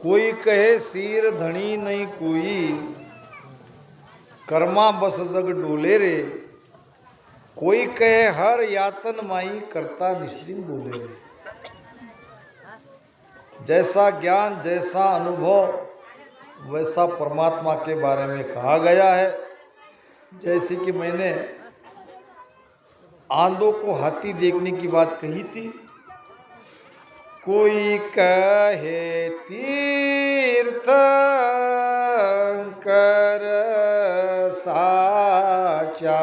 कोई कहे सिर धनी नहीं कोई, कर्मा बस जग डोले रे। कोई कहे हर यातन माई, करता निस्दिन बोले रे। जैसा ज्ञान जैसा अनुभव वैसा परमात्मा के बारे में कहा गया है। जैसे कि मैंने आंधों को हाथी देखने की बात कही थी। कोई कहे तीर्थ कर साचा,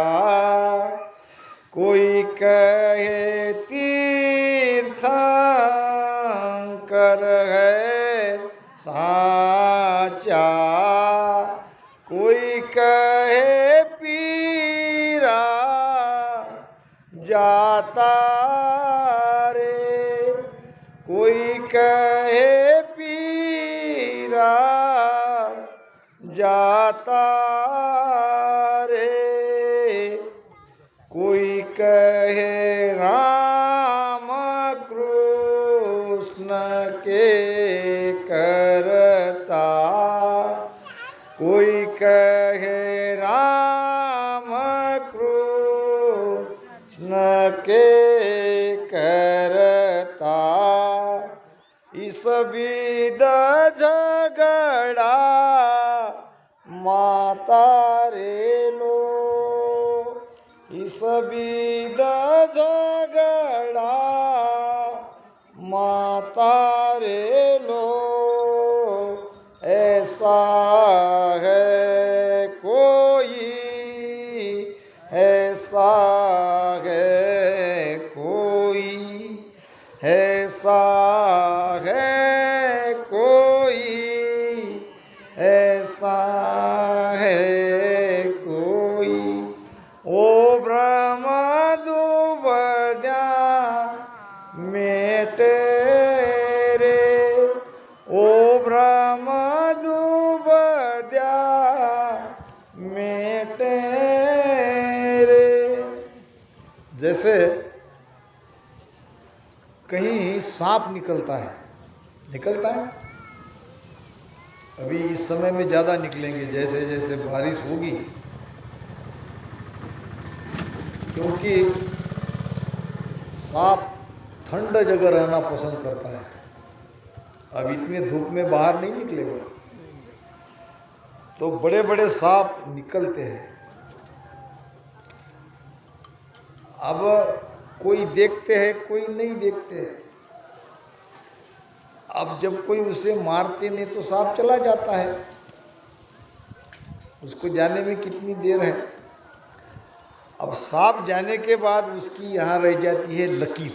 कोई कहे तीर्थ कर है साचा, कोई कहे पीरा जाता रे, कोई कहे पीरा जाता रे, कोई कहे राम कृष्ण के करता, कोई कहे राम कृष्ण के करता। इस विद झगड़ा माता रे लो, इस विद झगड़ा माता रे लो। ऐसा है कोई, ऐसा है कोई, ऐसा है कोई, ऐसा है कोई। ओ ब्रह्म दुबद्या मेटे रे, ओ ब्रह्म दुबद्या मेटे रे। जैसे कहीं सांप निकलता है, निकलता है। अभी इस समय में ज़्यादा निकलेंगे जैसे जैसे बारिश होगी, क्योंकि सांप ठंड जगह रहना पसंद करता है। अब इतने धूप में बाहर नहीं निकलेगा, तो बड़े बड़े सांप निकलते हैं। अब कोई देखते हैं, कोई नहीं देखते हैं। अब जब कोई उसे मारते नहीं तो सांप चला जाता है, उसको जाने में कितनी देर है। अब सांप जाने के बाद उसकी यहाँ रह जाती है लकीर।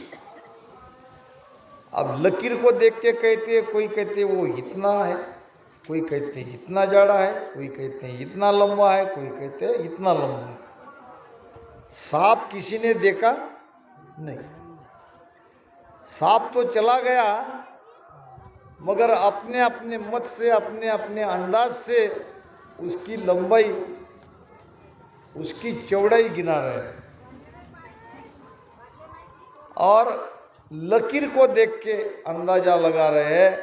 अब लकीर को देख के कहते हैं, कोई कहते हैं वो इतना है, कोई कहते हैं इतना जाड़ा है, कोई कहते हैं इतना लंबा है, कोई कहते हैं इतना लंबा है। सांप किसी ने देखा नहीं। सांप तो चला गया, मगर अपने अपने मत से, अपने अपने अंदाज से उसकी लंबाई, उसकी चौड़ाई गिना रहे हैं। और लकीर को देख के अंदाजा लगा रहे हैं।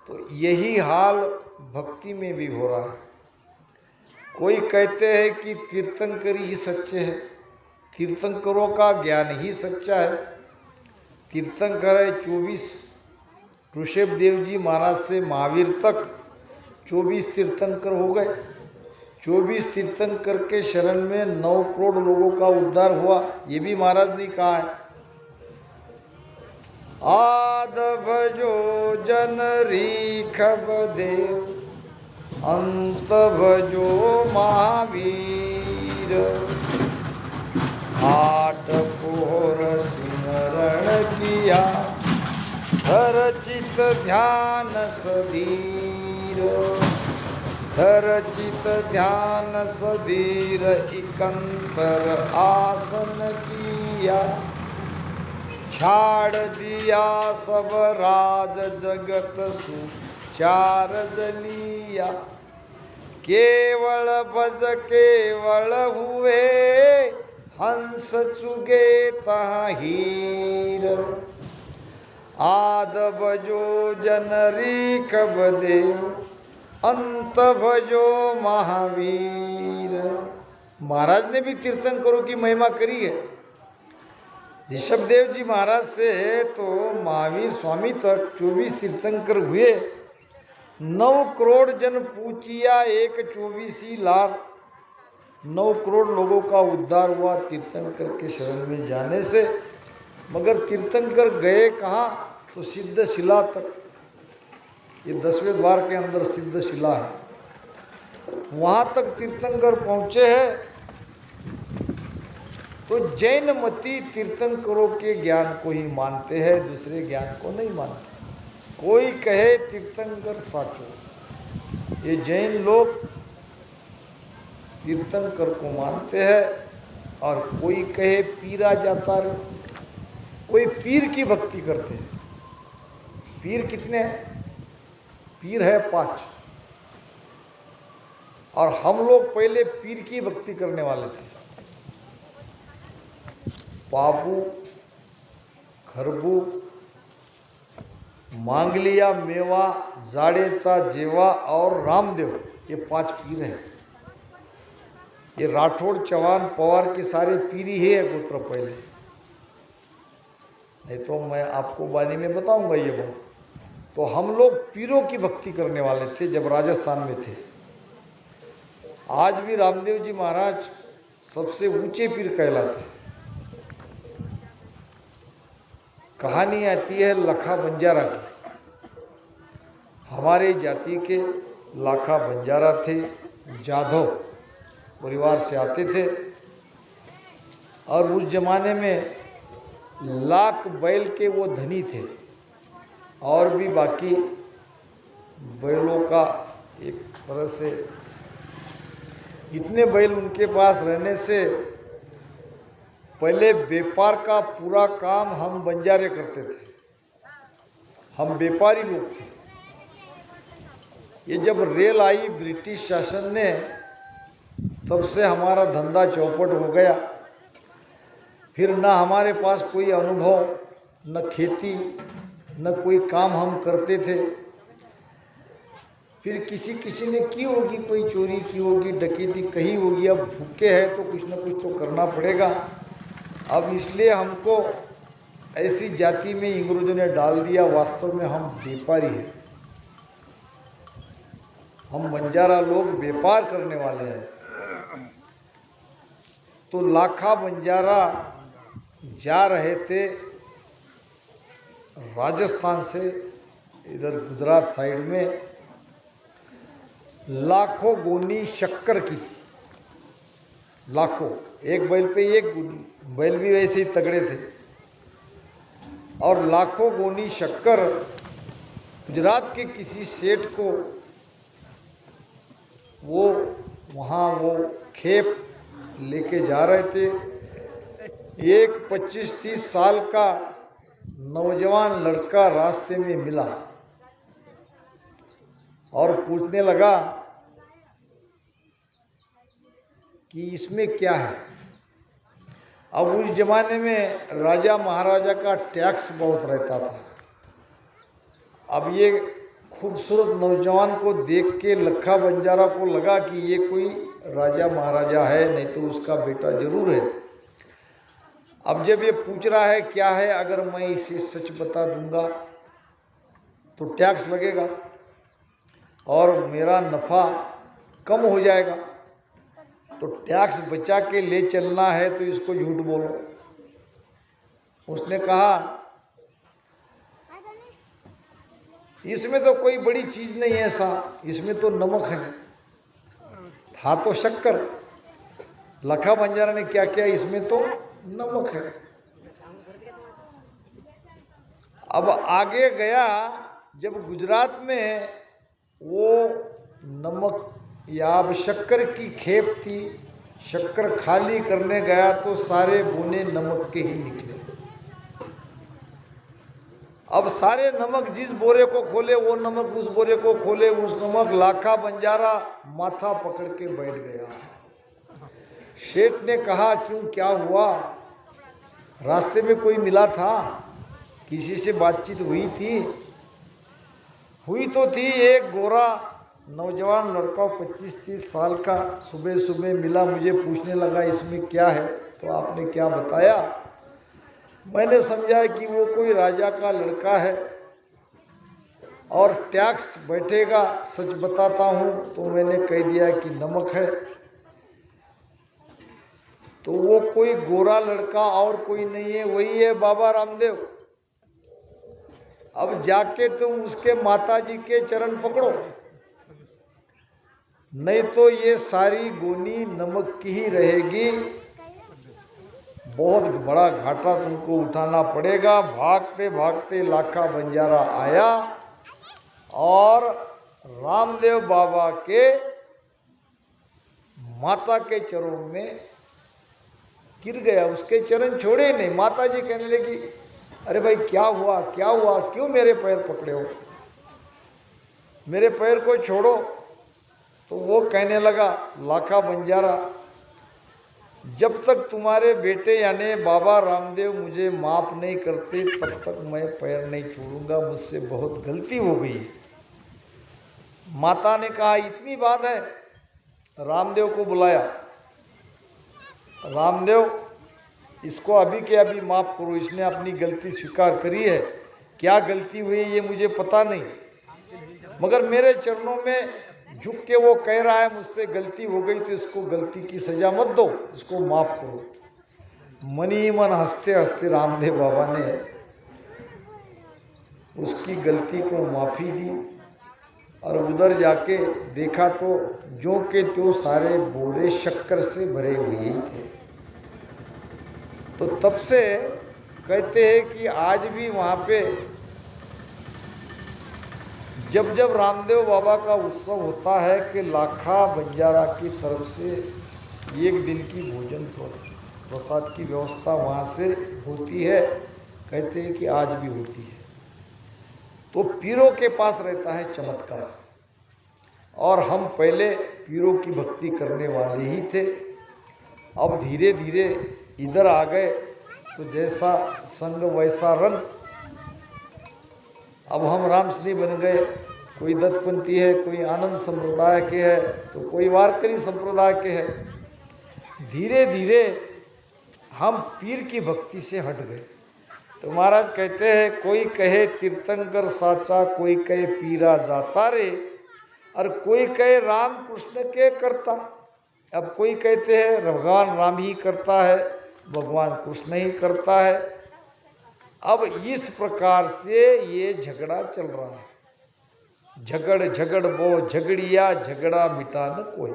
तो यही हाल भक्ति में भी हो रहा है। कोई कहते हैं कि तीर्थंकरी ही सच्चे हैं, तीर्थंकरों का ज्ञान ही सच्चा है। तीर्थंकर है 24, ऋषभ देव जी महाराज से महावीर तक 24 तीर्थंकर हो गए। 24 तीर्थंकर के शरण में 9 करोड़ लोगों का उद्धार हुआ, ये भी महाराज ने कहा है। आद भजो जन रीखब देव, अंत भजो महावीर। 8 पोर सिमरण किया, धर चित ध्यान सधीर, धर चित ध्यान सधीर। इकंतर आसन किया, छाड़ दिया सब राज जगत सुचार जलिया। केवल भज केवल हुए, हंस चुगे तहाँ हीर। आद भजो जनरी कब देव, अंत भजो महावीर। महाराज ने भी तीर्थंकरों की महिमा करी है। ऋषभदेव जी महाराज से तो महावीर स्वामी तक 24 तीर्थंकर हुए। 9 करोड़ जन पूछिया एक 24 लाख। 9 करोड़ लोगों का उद्धार हुआ तीर्थंकर के शरण में जाने से। मगर तीर्थंकर गए कहाँ? तो सिद्ध शिला तक। ये 10वें द्वार के अंदर सिद्ध शिला है, वहाँ तक तीर्थंकर पहुँचे हैं। तो जैन मती तीर्थंकरों के ज्ञान को ही मानते हैं, दूसरे ज्ञान को नहीं मानते। कोई कहे तीर्थंकर साचो, ये जैन लोग तीर्थंकर को मानते हैं। और कोई कहे पीरा जाता रे, कोई पीर की भक्ति करते हैं। पीर कितने हैं? पीर है 5। और हम लोग पहले पीर की भक्ति करने वाले थे। पाबू, खरबू, मांगलिया, मेवा, जाड़ेचा, जेवा और रामदेव, ये 5 पीर हैं। ये राठौड़, चौहान, पवार के सारे पीर ही है गोत्र पहले। नहीं तो मैं आपको बारे में बताऊंगा ये बात। तो हम लोग पीरों की भक्ति करने वाले थे जब राजस्थान में थे। आज भी रामदेव जी महाराज सबसे ऊंचे पीर कहलाते हैं। कहानी आती है लखा बंजारा की। हमारे जाति के लाखा बंजारा थे, जाधव परिवार से आते थे। और उस जमाने में लाख बैल के वो धनी थे। और भी बाकी बैलों का एक तरह से इतने बैल उनके पास रहने से पहले व्यापार का पूरा काम हम बंजारे करते थे। हम व्यापारी लोग थे। ये जब रेल आई ब्रिटिश शासन ने, तब से हमारा धंधा चौपट हो गया। फिर ना हमारे पास कोई अनुभव, न खेती, न कोई काम हम करते थे। फिर किसी ने की होगी, कोई चोरी की होगी, डकैती कही होगी। अब भूखे हैं तो कुछ न कुछ तो करना पड़ेगा। अब इसलिए हमको ऐसी जाति में अंग्रेजों ने डाल दिया। वास्तव में हम व्यापारी हैं। हम बंजारा लोग व्यापार करने वाले हैं। तो लाखा बंजारा जा रहे थे राजस्थान से इधर गुजरात साइड में। लाखों गोनी शक्कर की थी, लाखों। एक बैल पे एक गोनी, बैल भी वैसे ही तगड़े थे। और लाखों गोनी शक्कर गुजरात के किसी सेठ को वो वहाँ वो खेप लेके जा रहे थे। एक 25-30 साल का नौजवान लड़का रास्ते में मिला और पूछने लगा कि इसमें क्या है। अब उस जमाने में राजा महाराजा का टैक्स बहुत रहता था। अब ये खूबसूरत नौजवान को देख के लखा बंजारा को लगा कि ये कोई राजा महाराजा है, नहीं तो उसका बेटा जरूर है। अब जब ये पूछ रहा है क्या है, अगर मैं इसे सच बता दूंगा तो टैक्स लगेगा और मेरा नफ़ा कम हो जाएगा। तो टैक्स बचा के ले चलना है तो इसको झूठ बोलो। उसने कहा इसमें तो कोई बड़ी चीज़ नहीं है साहब, इसमें तो नमक है। था तो शक्कर। लखा बंजारा ने क्या किया, इसमें तो नमक है। अब आगे गया, जब गुजरात में वो नमक या अब शक्कर की खेप थी, शक्कर खाली करने गया तो सारे बुने नमक के ही निकले। अब सारे नमक जिस बोरे को खोले वो नमक उस बोरे को खोले उस नमक। लाखा बंजारा माथा पकड़ के बैठ गया। सेठ ने कहा क्यों, क्या हुआ? रास्ते में कोई मिला था? किसी से बातचीत हुई तो थी। एक गोरा नौजवान लड़का 25-30 साल का सुबह सुबह मिला, मुझे पूछने लगा इसमें क्या है, तो आपने क्या बताया। मैंने समझा कि वो कोई राजा का लड़का है और टैक्स बैठेगा, सच बताता हूँ, तो मैंने कह दिया कि नमक है। तो वो कोई गोरा लड़का और कोई नहीं है, वही है बाबा रामदेव। अब जाके तुम उसके माताजी के चरण पकड़ो, नहीं तो ये सारी गोनी नमक की ही रहेगी। बहुत बड़ा घाटा तुमको उठाना पड़ेगा। भागते भागते लाखा बंजारा आया और रामदेव बाबा के माता के चरणों में गिर गया, उसके चरण छोड़े नहीं। माता जी कहने लगी, अरे भाई क्या हुआ, क्यों मेरे पैर पकड़े हो, मेरे पैर को छोड़ो। तो वो कहने लगा, लाखा बंजारा, जब तक तुम्हारे बेटे यानी बाबा रामदेव मुझे माफ़ नहीं करते तब तक मैं पैर नहीं छोड़ूंगा, मुझसे बहुत गलती हो गई। माता ने कहा, इतनी बात है। रामदेव को बुलाया, रामदेव इसको अभी के अभी माफ़ करो, इसने अपनी गलती स्वीकार करी है। क्या गलती हुई ये मुझे पता नहीं, मगर मेरे चरणों में झुक के वो कह रहा है मुझसे गलती हो गई, तो इसको गलती की सज़ा मत दो, इसको माफ़ करो। मन ही मन हंसते हंसते रामदेव बाबा ने उसकी गलती को माफ़ी दी और उधर जाके देखा तो जो के तो सारे बोरे शक्कर से भरे हुए ही थे। तो तब से कहते हैं कि आज भी वहाँ पे जब जब रामदेव बाबा का उत्सव होता है कि लाखा बंजारा की तरफ से एक दिन की भोजन प्रसाद की व्यवस्था वहाँ से होती है। कहते हैं कि आज भी होती है। तो पीरों के पास रहता है चमत्कार, और हम पहले पीरों की भक्ति करने वाले ही थे। अब धीरे धीरे इधर आ गए तो जैसा संग वैसा रंग। अब हम रामसनी बन गए, कोई दत्तपंथी है, कोई आनंद संप्रदाय के है, तो कोई वारकरी संप्रदाय के है। धीरे धीरे हम पीर की भक्ति से हट गए। तो महाराज कहते हैं, कोई कहे तीर्थंकर साचा, कोई कहे पीरा जाता रे, और कोई कहे राम कृष्ण के करता। अब कोई कहते हैं भगवान राम ही करता है, भगवान कृष्ण ही करता है। अब इस प्रकार से ये झगड़ा चल रहा है। झगड़ वो झगड़िया, झगड़ा मिटा न कोई।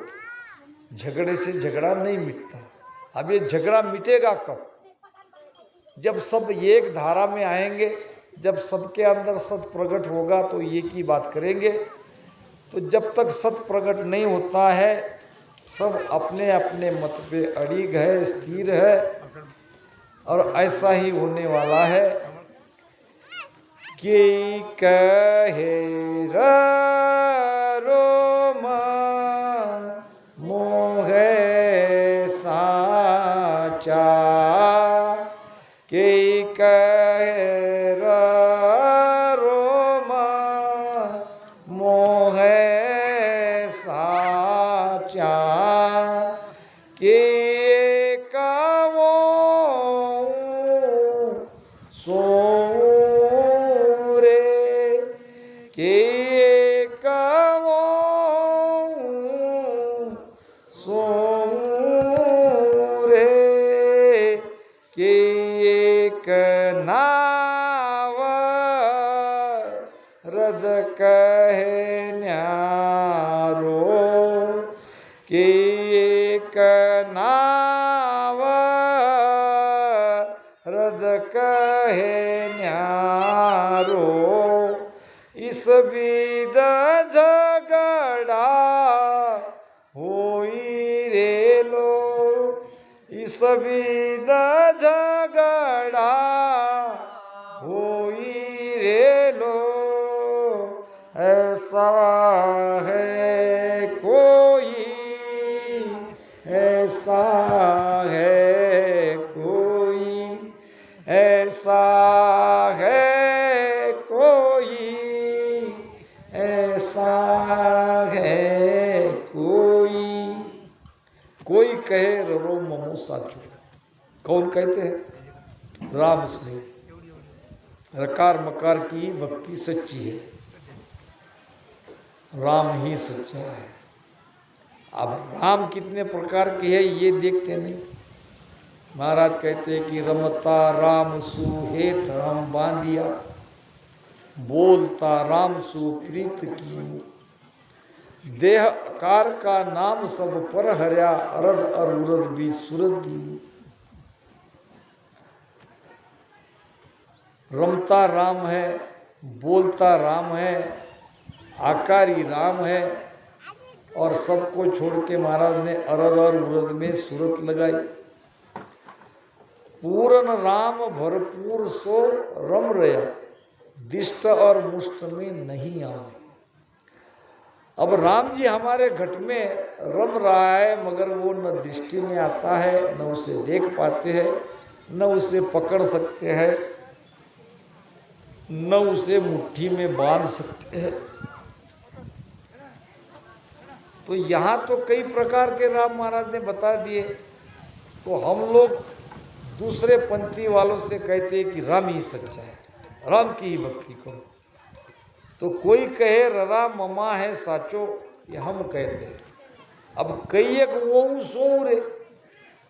झगड़े से झगड़ा नहीं मिटता। अब ये झगड़ा मिटेगा कब? जब सब एक धारा में आएंगे, जब सबके अंदर सत प्रकट होगा तो एक ही बात करेंगे। तो जब तक सत प्रकट नहीं होता है, सब अपने अपने मत पे अड़िग है, स्थिर है, और ऐसा ही होने वाला है। कि कहे रोम मोहे साचा, कि कहे रोम मोहे साचा, कि कहो सो रद कहे न्यारो, कि एक नाव रद कहे न्यारो। इस विद झगड़ा होई रे लो, इस विद झगड़ा होई रे लो। ऐसा है कोई, ऐसा है कोई, ऐसा है साचो। कौन कहते हैं? राम स्नेह। रकार मकार की भक्ति सच्ची है, राम ही सच्चा है। अब राम कितने प्रकार के है ये देखते नहीं। महाराज कहते हैं कि रमता राम सुहेत राम बांधिया, बोलता राम सुप्रीत की, देह कार का नाम सब पर हरिया, अरद अरुरद भी सुरत दीनी। रमता राम है, बोलता राम है, आकारी राम है, और सबको छोड़ के महाराज ने अरद और उरद में सूरत लगाई। पूर्ण राम भरपूर सो रम रया, दिष्ट और मुष्ट में नहीं आओ। अब राम जी हमारे घट में रम रहा है, मगर वो न दृष्टि में आता है, न उसे देख पाते हैं, न उसे पकड़ सकते हैं, न उसे मुट्ठी में बांध सकते हैं। तो यहाँ तो कई प्रकार के राम महाराज ने बता दिए। तो हम लोग दूसरे पंथी वालों से कहते हैं कि राम ही सच्चा है, राम की ही भक्ति करो। तो कोई कहे ररा ममा है साचो, ये हम कहते हैं। अब कई एक ओम सोम रे,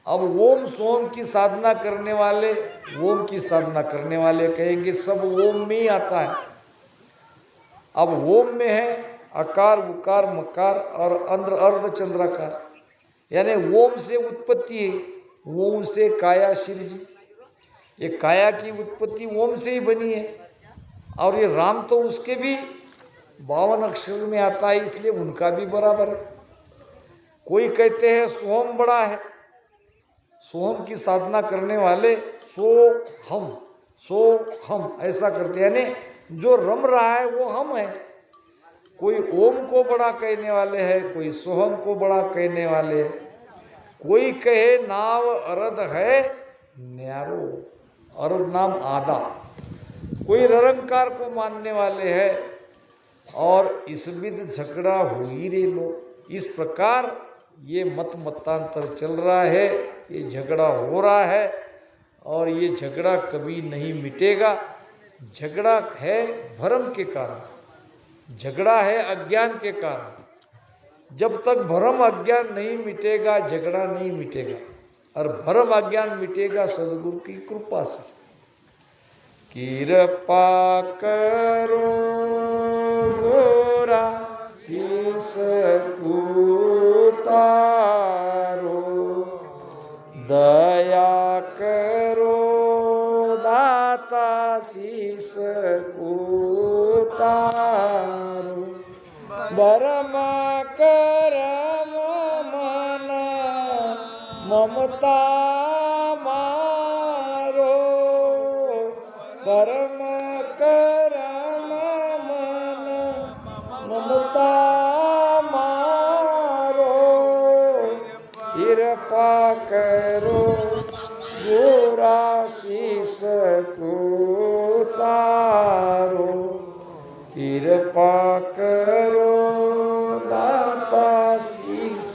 अब ओम सोम की साधना करने वाले, ओम की साधना करने वाले कहेंगे सब ओम में ही आता है। अब ओम में है अकार उकार मकार और अंध्र अर्ध चंद्राकार, यानी ओम से उत्पत्ति है, ओम से काया सिरजी। ये काया की उत्पत्ति ओम से ही बनी है, और ये राम तो उसके भी 52 अक्षर में आता है, इसलिए उनका भी बराबर है। कोई कहते हैं सोहम बड़ा है, सोहम की साधना करने वाले सो हम ऐसा करते हैं, यानी जो रम रहा है वो हम है। कोई ओम को बड़ा कहने वाले हैं, कोई सोहम को बड़ा कहने वाले हैं। कोई कहे नाव अरद है न्यारो, अरद नाम आधा। कोई निरंकार को मानने वाले हैं, और इस विध झगड़ा हो ही रे लो। इस प्रकार ये मतांतर चल रहा है, ये झगड़ा हो रहा है, और ये झगड़ा कभी नहीं मिटेगा। झगड़ा है भ्रम के कारण, झगड़ा है अज्ञान के कारण। जब तक भ्रम अज्ञान नहीं मिटेगा, झगड़ा नहीं मिटेगा, और भ्रम अज्ञान मिटेगा सदगुरु की कृपा से। कृपा करो गोरा शीस उतारो, दया करो दाता शीस उतारो, बरम करम मन ममता मारो, परम करम मन ममता मारो, कृपा करो गोरा शीस उतारो, कृपा करो दाता शीस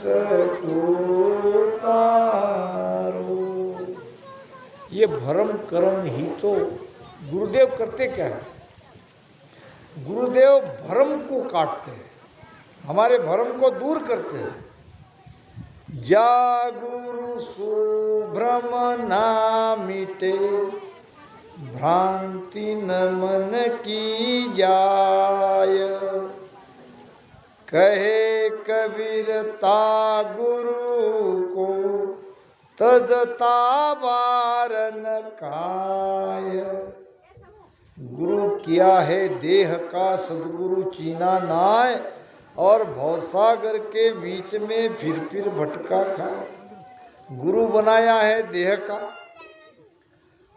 उतारो। ये भरम कर्म ही तो गुरुदेव करते क्या है? गुरुदेव भरम को काटते हैं, हमारे भरम को दूर करते हैं। जागुरु सुभ्रम ना मिटे, भ्रांति न मन की जाय, कहे कबीरता गुरु को तजता बारन काय। गुरु किया है देह का सदगुरु चीना नाय, और भवसागर के बीच में फिर भटका खाए। गुरु बनाया है देह का,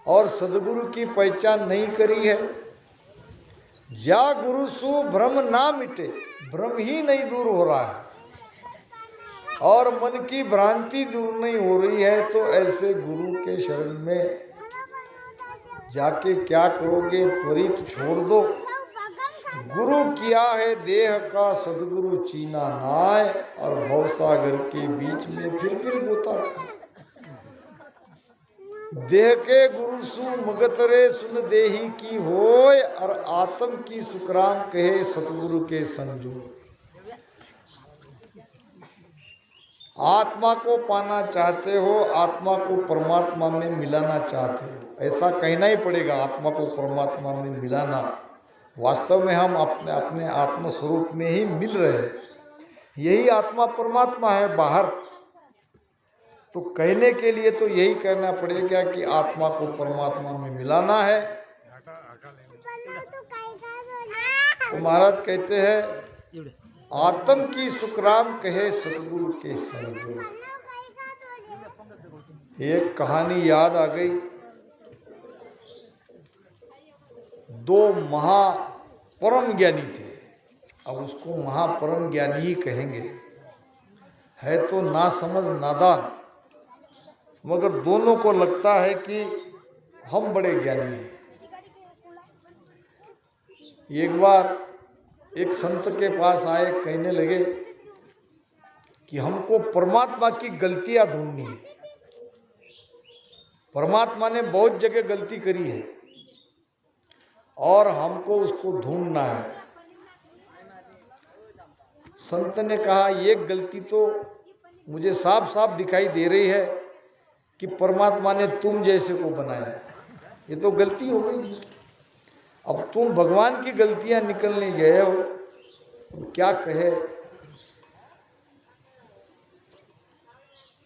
और सदगुरु की पहचान नहीं करी है। जा गुरु सु भ्रम ना मिटे, भ्रम ही नहीं दूर हो रहा है, और मन की भ्रांति दूर नहीं हो रही है। तो ऐसे गुरु के शरण में जाके क्या करोगे? त्वरित छोड़ दो। गुरु किया है देह का सदगुरु चीना नाय, और भवसागर के बीच में फिर गोता खाए। देह के गुरु सु मगतरे सुन देही की होय, और आत्म की सुकराम कहे सतगुरु के संजो। आत्मा को पाना चाहते हो, आत्मा को परमात्मा में मिलाना चाहते हो, ऐसा कहना ही पड़ेगा। आत्मा को परमात्मा में मिलाना, वास्तव में हम अपने अपने आत्म स्वरूप में ही मिल रहे हैं। यही आत्मा परमात्मा है बाहर। तो कहने के लिए तो यही कहना पड़ेगा कि आत्मा को परमात्मा में मिलाना है। तो महाराज कहते हैं आत्म की सुकराम कहे सतगुरु के संजो। एक कहानी याद आ गई। दो महापरम ज्ञानी थे, अब उसको महापरम ज्ञानी ही कहेंगे, है तो ना समझ नादान, मगर दोनों को लगता है कि हम बड़े ज्ञानी हैं। एक बार एक संत के पास आए, कहने लगे कि हमको परमात्मा की गलतियां ढूंढनी है। परमात्मा ने बहुत जगह गलती करी है और हमको उसको ढूंढना है। संत ने कहा एक गलती तो मुझे साफ साफ दिखाई दे रही है कि परमात्मा ने तुम जैसे को बनाया, ये तो गलती हो गई। अब तुम भगवान की गलतियां निकलने गए हो, क्या कहे।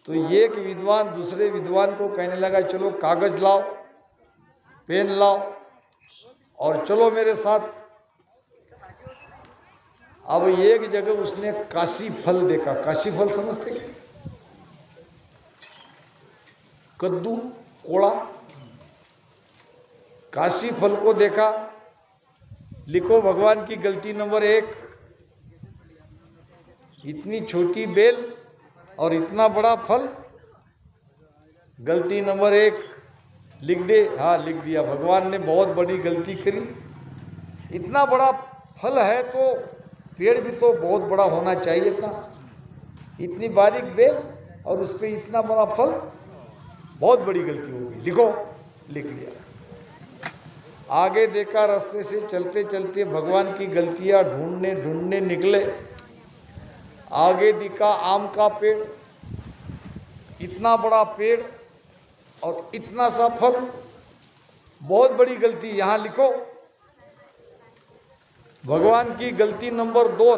तो एक विद्वान दूसरे विद्वान को कहने लगा चलो कागज लाओ, पेन लाओ और चलो मेरे साथ। अब एक जगह उसने काशी फल देखा। काशी फल समझते क्या? कद्दू कोड़ा। काशी फल को देखा, लिखो भगवान की गलती नंबर 1, इतनी छोटी बेल और इतना बड़ा फल। गलती नंबर 1 लिख दे। हाँ लिख दिया। भगवान ने बहुत बड़ी गलती करी। इतना बड़ा फल है तो पेड़ भी तो बहुत बड़ा होना चाहिए था। इतनी बारीक बेल और उस पर इतना बड़ा फल, बहुत बड़ी गलती हो गई, लिखो। लिख लिया। आगे देखा, रास्ते से चलते चलते भगवान की गलतियां ढूंढने ढूंढने निकले। आगे दिखा आम का पेड़, इतना बड़ा पेड़ और इतना सा फल, बहुत बड़ी गलती, यहां लिखो। भगवान की गलती नंबर 2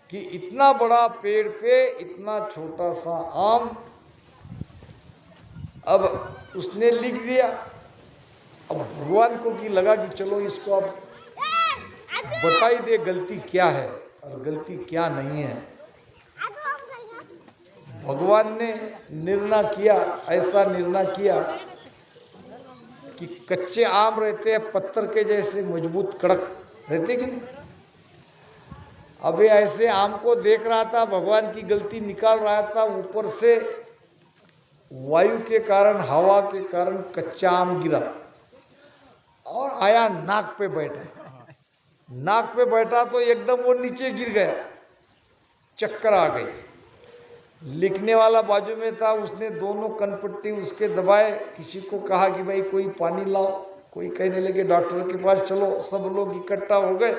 कि इतना बड़ा पेड़ पे इतना छोटा सा आम। अब उसने लिख दिया। अब भगवान को की लगा कि चलो इसको अब बताई दे गलती क्या है और गलती क्या नहीं है। भगवान ने निर्णय किया, ऐसा निर्णय किया कि कच्चे आम रहते हैं पत्थर के जैसे मजबूत कड़क रहते कि नहीं। अबे ऐसे आम को देख रहा था, भगवान की गलती निकाल रहा था। ऊपर से वायु के कारण, हवा के कारण कच्चा आम गिरा और आया नाक पे बैठा। नाक पे बैठा तो एकदम वो नीचे गिर गया, चक्कर आ गई। लिखने वाला बाजू में था, उसने दोनों कनपट्टी उसके दबाए। किसी को कहा कि भाई कोई पानी लाओ, कोई कहने लगे डॉक्टर के पास चलो। सब लोग इकट्ठा हो गए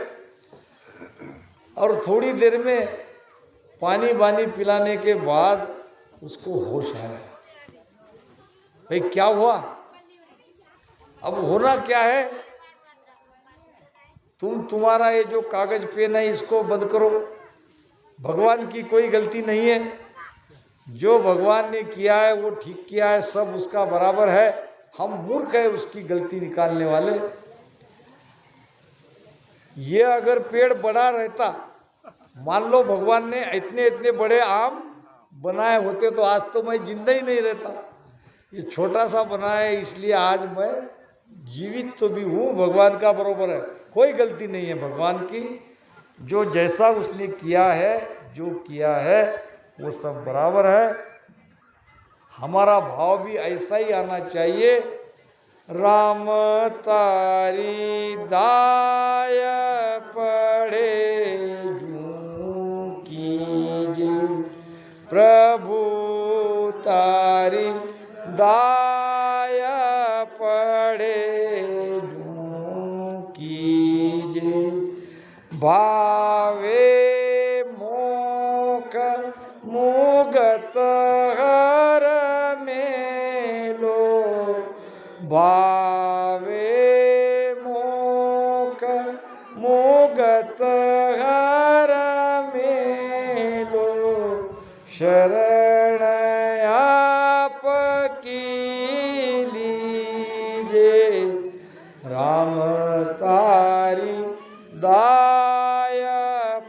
और थोड़ी देर में पानी वानी पिलाने के बाद उसको होश आया। भाई क्या हुआ? अब होना क्या है, तुम्हारा ये जो कागज पेन है इसको बंद करो। भगवान की कोई गलती नहीं है, जो भगवान ने किया है वो ठीक किया है, सब उसका बराबर है। हम मूर्ख है उसकी गलती निकालने वाले। ये अगर पेड़ बड़ा रहता, मान लो भगवान ने इतने इतने बड़े आम बनाए होते तो आज तो मैं जिंदा ही नहीं रहता। ये छोटा सा बनाया है इसलिए आज मैं जीवित तो भी हूँ, भगवान का बरोबर है। कोई गलती नहीं है भगवान की। जो जैसा उसने किया है, जो किया है वो सब बराबर है। हमारा भाव भी ऐसा ही आना चाहिए। राम तारी दाय पढ़े जूं कीजे, प्रभु तारी दाय भावे मोख मुगत हर मेलो, भावे मोख मुगत हर मेलो, शरण आपकी लीजे, राम तारी दाय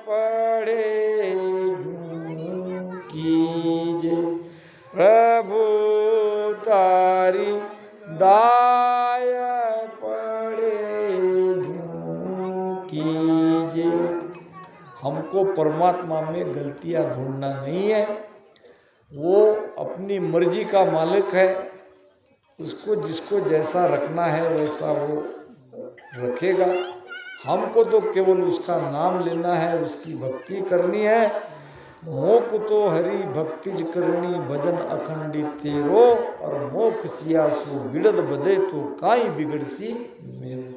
पड़े यूं कीजे, प्रभु तारी दाय पड़े यूं कीजे। हमको परमात्मा में गलतियां ढूंढना नहीं है, वो अपनी मर्जी का मालिक है, उसको जिसको जैसा रखना है वैसा वो रखेगा। हमको तो केवल उसका नाम लेना है, उसकी भक्ति करनी है। मोक तो हरि भक्तिज करनी, भजन अखंडित तेरो, और मोख सियासु बिड़द बदे तो काई बिगड़सी मेरो।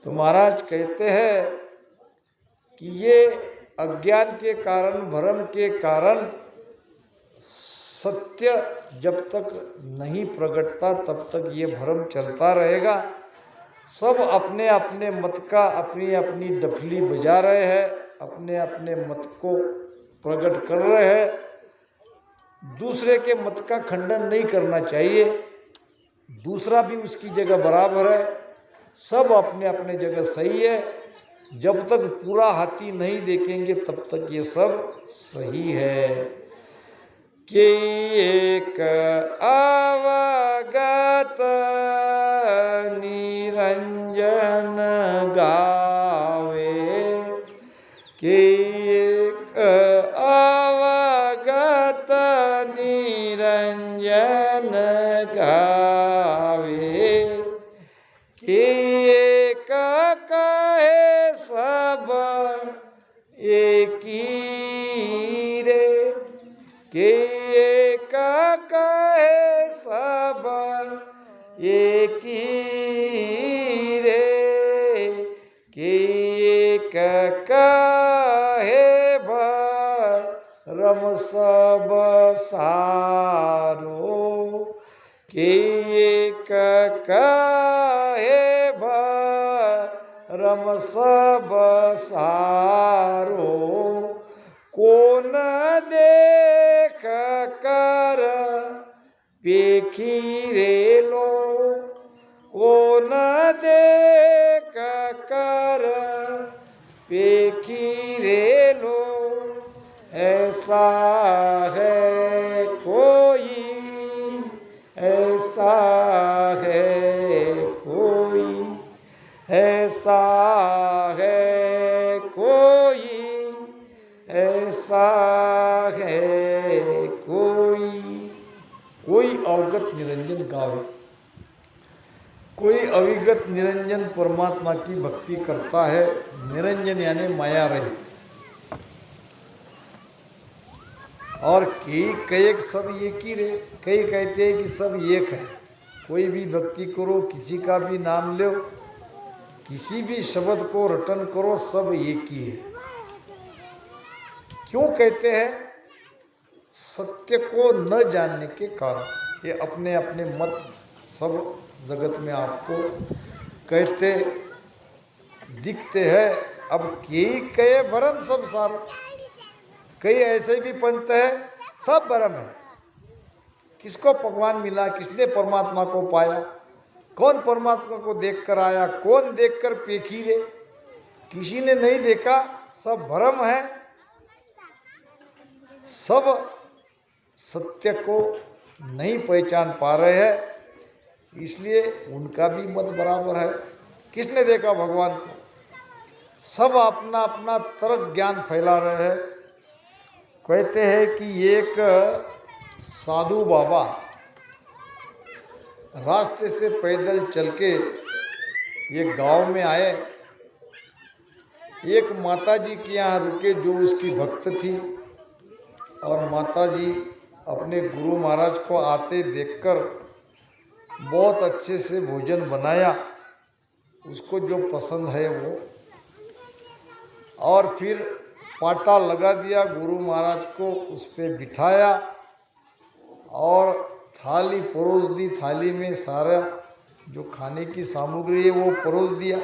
तो महाराज कहते हैं कि ये अज्ञान के कारण, भ्रम के कारण सत्य जब तक नहीं प्रकटता तब तक ये भ्रम चलता रहेगा। सब अपने अपने मत का अपनी अपनी डफली बजा रहे हैं, अपने अपने मत को प्रकट कर रहे हैं। दूसरे के मत का खंडन नहीं करना चाहिए, दूसरा भी उसकी जगह बराबर है, सब अपने अपने जगह सही है। जब तक पूरा हाथी नहीं देखेंगे तब तक ये सब सही है। कि एक अवगत निरंजन गावे, कि एक अवगत निरंजन गावे, कि एक कहे सब एक ही रे, कि एक कहे सब एक ही रे, कि एक कहे भरम सब सारो, कि एक कहे भरम सब सारो, कौन देख कर पेखी रे लो, कौन देख कर पेखी रे लो, ऐसा है कोई, ऐसा है कोई, ऐसा है कोई, ऐसा है कोई। कोई अवगत निरंजन गावे, कोई अविगत निरंजन परमात्मा की भक्ति करता है। निरंजन यानी माया रहित। और कई सब एक ही रे, कई कहते हैं कि सब एक है। कोई भी भक्ति करो, किसी का भी नाम लो, किसी भी शब्द को रटन करो, सब एक ही है। क्यों कहते हैं? सत्य को न जानने के कारण। ये अपने अपने मत सब जगत में आपको कहते दिखते हैं। अब कई कहे भरम सब सारो, कई ऐसे भी पंथ है सब भरम है। किसको भगवान मिला, किसने परमात्मा को पाया, कौन परमात्मा को देखकर आया, कौन देखकर पेखी रे, किसी ने नहीं देखा, सब भ्रम है। सब सत्य को नहीं पहचान पा रहे हैं, इसलिए उनका भी मत बराबर है। किसने देखा भगवान को? सब अपना अपना तर्क ज्ञान फैला रहे हैं। कहते हैं कि एक साधु बाबा रास्ते से पैदल चल के एक गांव में आए। एक माताजी के यहाँ रुके जो उसकी भक्त थी, और माताजी अपने गुरु महाराज को आते देखकर बहुत अच्छे से भोजन बनाया। उसको जो पसंद है वो और फिर पाटा लगा दिया, गुरु महाराज को उस पर बिठाया और थाली परोस दी। थाली में सारा जो खाने की सामग्री है वो परोस दिया।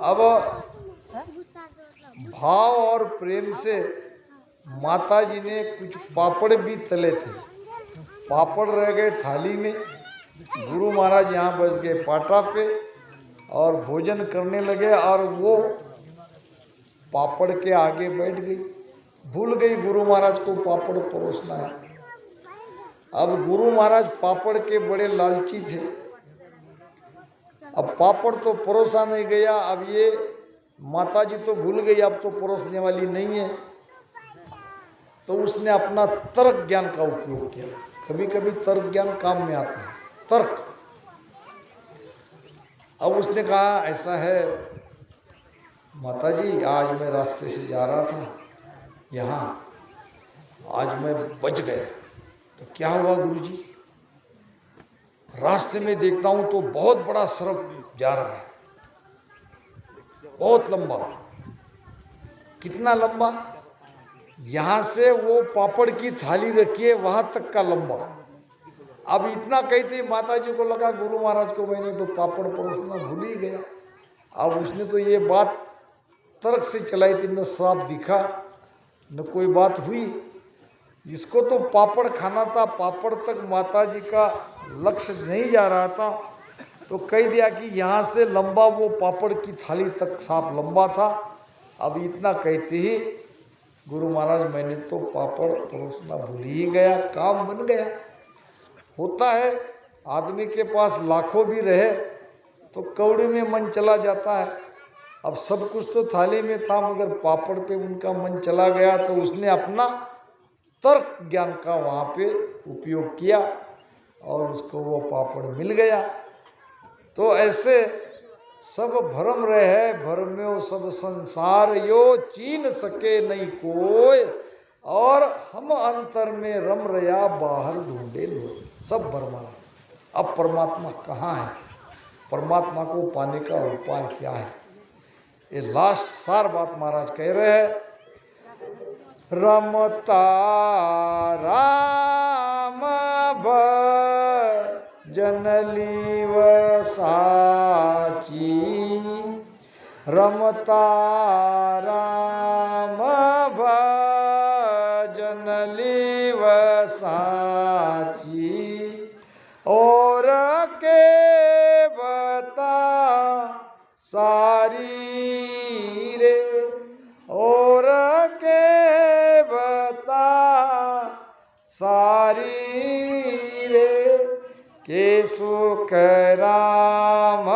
अब भाव और प्रेम से माता जी ने कुछ पापड़ भी तले थे, पापड़ रह गए थाली में। गुरु महाराज यहाँ बस गए पाटा पे और भोजन करने लगे और वो पापड़ के आगे बैठ गई, भूल गई गुरु महाराज को पापड़ परोसना है। अब गुरु महाराज पापड़ के बड़े लालची थे, अब पापड़ तो परोसा नहीं गया। अब ये माता जी तो भूल गई, अब तो परोसने वाली नहीं है, तो उसने अपना तर्क ज्ञान का उपयोग किया। कभी कभी तर्क ज्ञान काम में आता है, तर्क। अब उसने कहा ऐसा है माता जी, आज मैं रास्ते से जा रहा था यहाँ, आज मैं बच गया। तो क्या हुआ गुरुजी? रास्ते में देखता हूँ तो बहुत बड़ा सर्प जा रहा है, बहुत लंबा। कितना लंबा? यहाँ से वो पापड़ की थाली रखी है वहाँ तक का लंबा। अब इतना कहते ही माता जी को लगा गुरु महाराज को मैंने तो पापड़ परोसना भूल ही गया। अब उसने तो ये बात तर्क से चलाई थी, न साफ दिखा न कोई बात हुई। इसको तो पापड़ खाना था, पापड़ तक माता जी का लक्ष्य नहीं जा रहा था, तो कह दिया कि यहाँ से लंबा वो पापड़ की थाली तक साफ लंबा था। अब इतना कहते ही गुरु महाराज मैंने तो पापड़ परोसना भूल ही गया, काम बन गया। होता है आदमी के पास लाखों भी रहे तो कौड़ी में मन चला जाता है। अब सब कुछ तो थाली में था मगर पापड़ पे उनका मन चला गया, तो उसने अपना तर्क ज्ञान का वहाँ पे उपयोग किया और उसको वो पापड़ मिल गया। तो ऐसे सब भरम रहे भरम्यो सब संसार यो, चीन सके नहीं कोई, और हम अंतर में रम रया बाहर ढूंढे लो। सब भरमा रहे। अब परमात्मा कहाँ है? परमात्मा को पाने का उपाय क्या है? ये लास्ट सार बात महाराज कह रहे हैं। रमता राम भजन लीव साची, रमता राम भजन लीव साची, और के बता सारी रे, और के बता सारी रे, के सुख राम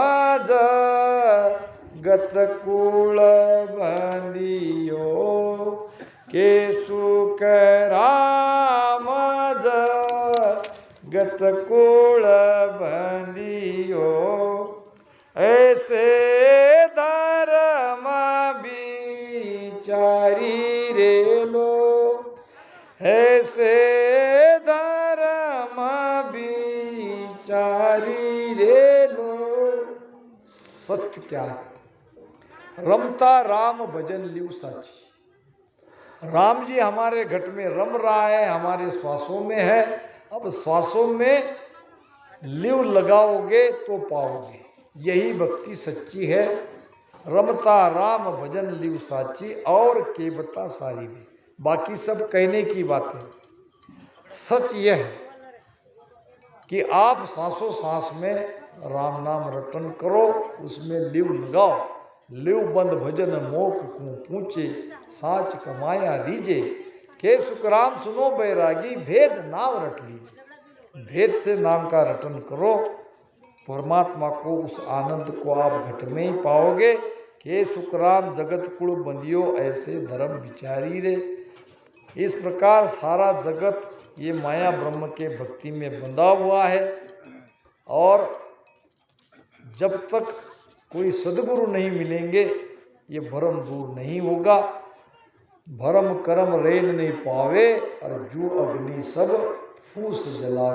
जगत कुल बंदियो, के सुख राम जगत कुल बंदियो, ऐसे धर्म बिचारी रे लो, ऐसे धर्म बिचारी रे लो। सत्य क्या है? रमता राम भजन लिव साची। राम जी हमारे घट में रम रहा है, हमारे श्वासों में है। अब श्वासों में लिव लगाओगे तो पाओगे, यही भक्ति सच्ची है। रमता राम भजन लिव साची, और केवता सारी में। बाकी सब कहने की बातें। सच यह है कि आप सांसों सांस में राम नाम रटन करो, उसमें लिव लगाओ। लिव बंद भजन मोक को पूछे, साच कमाया रीजे, के सुखराम सुनो बैरागी, भेद नाम रट लीजिए। भेद से नाम का रटन करो, परमात्मा को, उस आनंद को आप घट में ही पाओगे। के सुखराम जगत कुल बंदियो, ऐसे धर्म विचारी रे। इस प्रकार सारा जगत ये माया ब्रह्म के भक्ति में बंधा हुआ है, और जब तक कोई सद्गुरु नहीं मिलेंगे ये भरम दूर नहीं होगा। भरम करम रेन नहीं पावे, और जो अग्नि सब फूस जला।